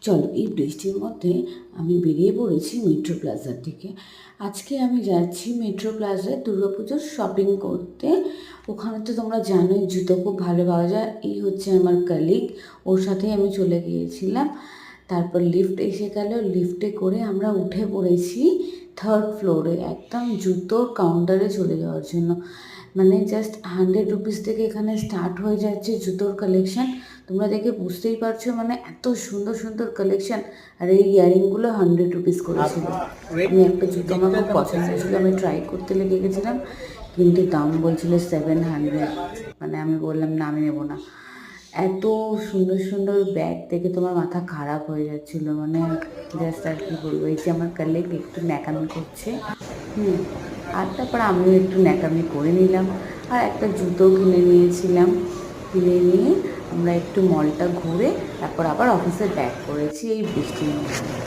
চলো এই বৃষ্টির মধ্যে আমি বেরিয়ে পড়েছি মেট্রো প্লাজার দিকে। আজকে আমি যাচ্ছি মেট্রো প্লাজায় দুর্গাপুজোর শপিং করতে। ওখানে তো তোমরা জানোই জুতো খুব ভালো পাওয়া যায়। এই হচ্ছে আমার কালিগ, ওর সাথেই আমি চলে গিয়েছিলাম। তারপর লিফট এসে গেল, লিফটে করে আমরা উঠে পড়েছি থার্ড ফ্লোরে, একদম জুতোর কাউন্টারে চলে যাওয়ার জন্য। মানে জাস্ট 100 রুপিস থেকে এখানে স্টার্ট হয়ে যাচ্ছে জুতোর কালেকশান। তোমরা দেখে বুঝতেই পারছো, মানে এত সুন্দর সুন্দর কালেকশান। আর এই ইয়ারিংগুলো 100 রুপিস করেছিল। আমি একটা জুতো আমার খুব পছন্দ ছিল, আমি ট্রাই করতে লেগে গেছিলাম, কিন্তু দাম বলছিল 700। মানে আমি বললাম না, আমি নেবো না। এত সুন্দর সুন্দর ব্যাগ দেখে তোমার মাথা খারাপ হয়ে যাচ্ছিলো, মানে জাস্ট আর কি বলবো। এই যে আমার কালেগ একটু ন্যাকামি করছে, আর তারপর আমিও একটু ন্যাকামি করে নিলাম। আর একটা জুতো কিনে নিয়েছিলাম। কিনে নিয়ে আমরা একটু মলটা ঘুরে তারপর আবার অফিসে ব্যাক করেছি এই বৃষ্টির মধ্যে।